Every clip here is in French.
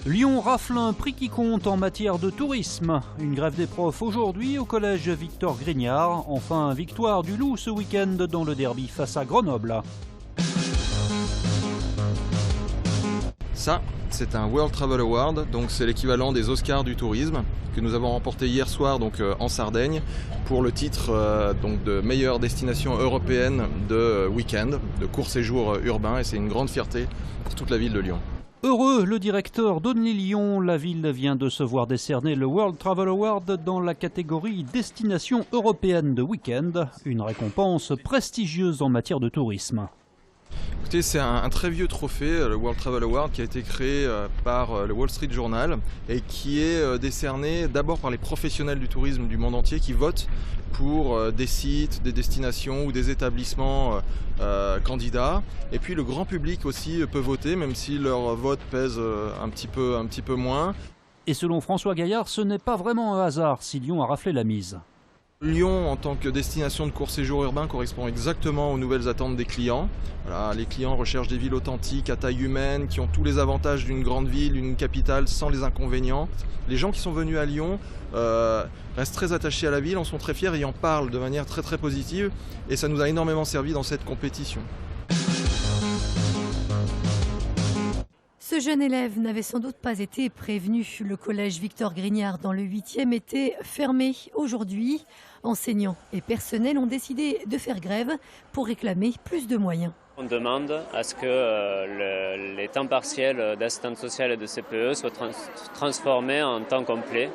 Lyon rafle un prix qui compte en matière de tourisme. Une grève des profs aujourd'hui au collège Victor Grignard. Enfin, victoire du Loup ce week-end dans le derby face à Grenoble. Ça, c'est un World Travel Award, donc c'est l'équivalent des Oscars du tourisme que nous avons remporté hier soir en Sardaigne pour le titre de meilleure destination européenne de week-end, de court séjour urbain, et c'est une grande fierté pour toute la ville de Lyon. Heureux, le directeur d'Only Lyon, la ville vient de se voir décerner le World Travel Award dans la catégorie Destination européenne de week-end, une récompense prestigieuse en matière de tourisme. Écoutez, c'est un très vieux trophée, le World Travel Award, qui a été créé par le Wall Street Journal et qui est décerné d'abord par les professionnels du tourisme du monde entier qui votent pour des sites, des destinations ou des établissements candidats. Et puis le grand public aussi peut voter, même si leur vote pèse un petit peu moins. Et selon François Gaillard, ce n'est pas vraiment un hasard si Lyon a raflé la mise. Lyon, en tant que destination de court séjour urbain, correspond exactement aux nouvelles attentes des clients. Voilà, les clients recherchent des villes authentiques, à taille humaine, qui ont tous les avantages d'une grande ville, d'une capitale, sans les inconvénients. Les gens qui sont venus à Lyon restent très attachés à la ville, en sont très fiers et en parlent de manière très très positive. Et ça nous a énormément servi dans cette compétition. Ce jeune élève n'avait sans doute pas été prévenu. Le collège Victor Grignard dans le 8e était fermé aujourd'hui. Enseignants et personnels ont décidé de faire grève pour réclamer plus de moyens. On demande à ce que les temps partiels d'assistante sociale et de CPE soient transformés en temps complet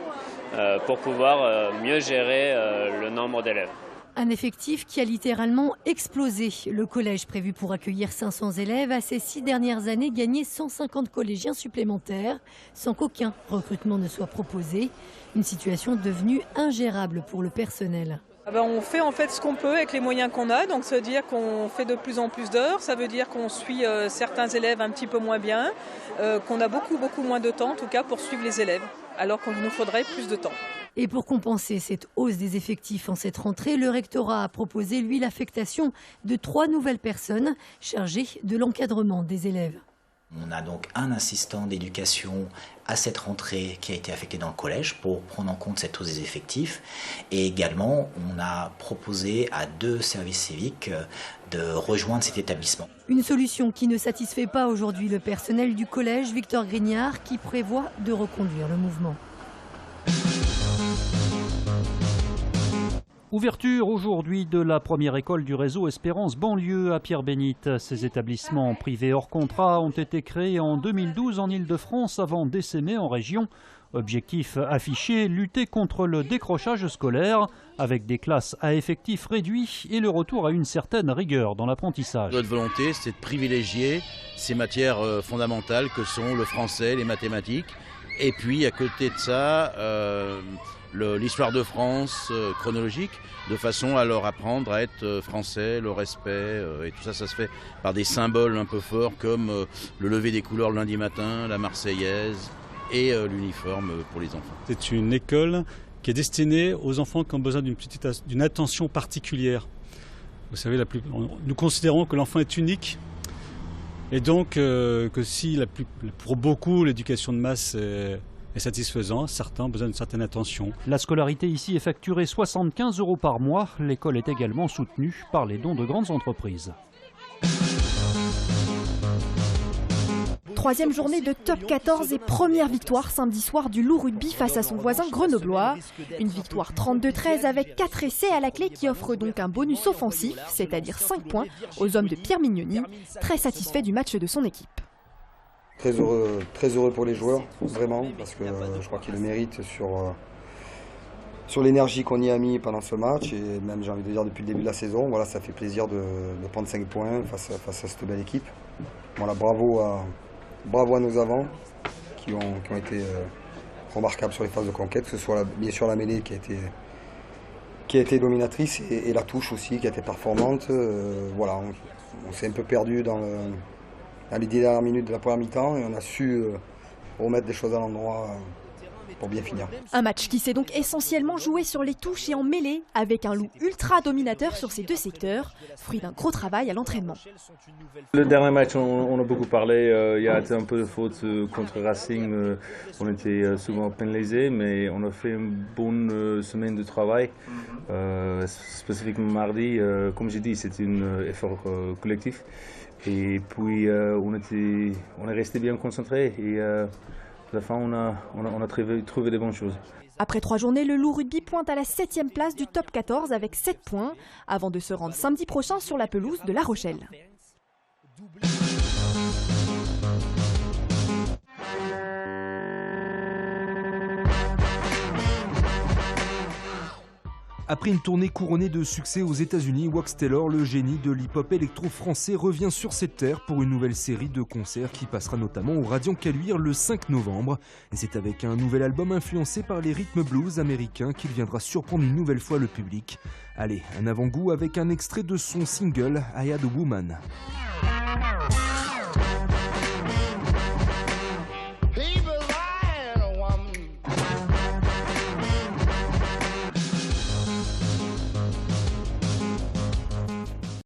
pour pouvoir mieux gérer le nombre d'élèves. Un effectif qui a littéralement explosé. Le collège prévu pour accueillir 500 élèves a ces 6 dernières années gagné 150 collégiens supplémentaires sans qu'aucun recrutement ne soit proposé. Une situation devenue ingérable pour le personnel. On fait en fait ce qu'on peut avec les moyens qu'on a, donc ça veut dire qu'on fait de plus en plus d'heures, ça veut dire qu'on suit certains élèves un petit peu moins bien, qu'on a beaucoup moins de temps en tout cas pour suivre les élèves, alors qu'il nous faudrait plus de temps. Et pour compenser cette hausse des effectifs en cette rentrée, le rectorat a proposé, lui, l'affectation de 3 nouvelles personnes chargées de l'encadrement des élèves. On a donc un assistant d'éducation à cette rentrée qui a été affecté dans le collège pour prendre en compte cette hausse des effectifs. Et également, on a proposé à 2 services civiques de rejoindre cet établissement. Une solution qui ne satisfait pas aujourd'hui le personnel du collège Victor Grignard qui prévoit de reconduire le mouvement. Ouverture aujourd'hui de la première école du réseau Espérance banlieue à Pierre-Bénite. Ces établissements privés hors contrat ont été créés en 2012 en Île-de-France avant d'essaimer en région. Objectif affiché, lutter contre le décrochage scolaire avec des classes à effectifs réduits et le retour à une certaine rigueur dans l'apprentissage. Notre volonté, c'est de privilégier ces matières fondamentales que sont le français, les mathématiques. Et puis à côté de ça, l'histoire de France chronologique, de façon à leur apprendre à être français, le respect, et tout ça, ça se fait par des symboles un peu forts comme le lever des couleurs le lundi matin, la Marseillaise et l'uniforme pour les enfants. C'est une école qui est destinée aux enfants qui ont besoin d'une attention particulière. Vous savez, nous considérons que l'enfant est unique. Et donc que si pour beaucoup l'éducation de masse est satisfaisante, certains ont besoin d'une certaine attention. La scolarité ici est facturée 75 € par mois. L'école est également soutenue par les dons de grandes entreprises. 3e journée de top 14 et première victoire samedi soir du Loup Rugby face à son voisin grenoblois. Une victoire 32-13 avec 4 essais à la clé qui offre donc un bonus offensif, c'est-à-dire 5 points aux hommes de Pierre Mignoni, très satisfait du match de son équipe. Très heureux pour les joueurs, vraiment, parce que je crois qu'ils le méritent sur l'énergie qu'on y a mis pendant ce match et même j'ai envie de dire depuis le début de la saison. Voilà, ça fait plaisir de prendre 5 points face à cette belle équipe. Voilà, bravo à nos avants qui ont été remarquables sur les phases de conquête, que ce soit bien sûr la mêlée qui a été dominatrice et la touche aussi qui a été performante. Voilà, on s'est un peu perdu dans les 10 dernières minutes de la première mi-temps et on a su remettre des choses à l'endroit bien finir. Un match qui s'est donc essentiellement joué sur les touches et en mêlée, avec un Loup ultra dominateur sur ces deux secteurs, fruit d'un gros travail à l'entraînement. Le dernier match, on a beaucoup parlé, il y a été un peu de faute contre Racing, on était souvent pénalisés, mais on a fait une bonne semaine de travail, spécifiquement mardi, comme j'ai dit, c'était un effort collectif. Et puis on est resté bien concentré et à la fin on a trouvé des bonnes choses. Après 3 journées, le Loup Rugby pointe à la 7e place du top 14 avec 7 points, avant de se rendre samedi prochain sur la pelouse de La Rochelle. Après une tournée couronnée de succès aux États-Unis, Wax Taylor, le génie de l'hip-hop électro-français, revient sur cette terre pour une nouvelle série de concerts qui passera notamment au Radiant Caluire le 5 novembre. Et c'est avec un nouvel album influencé par les rythmes blues américains qu'il viendra surprendre une nouvelle fois le public. Allez, un avant-goût avec un extrait de son single I Had a Woman.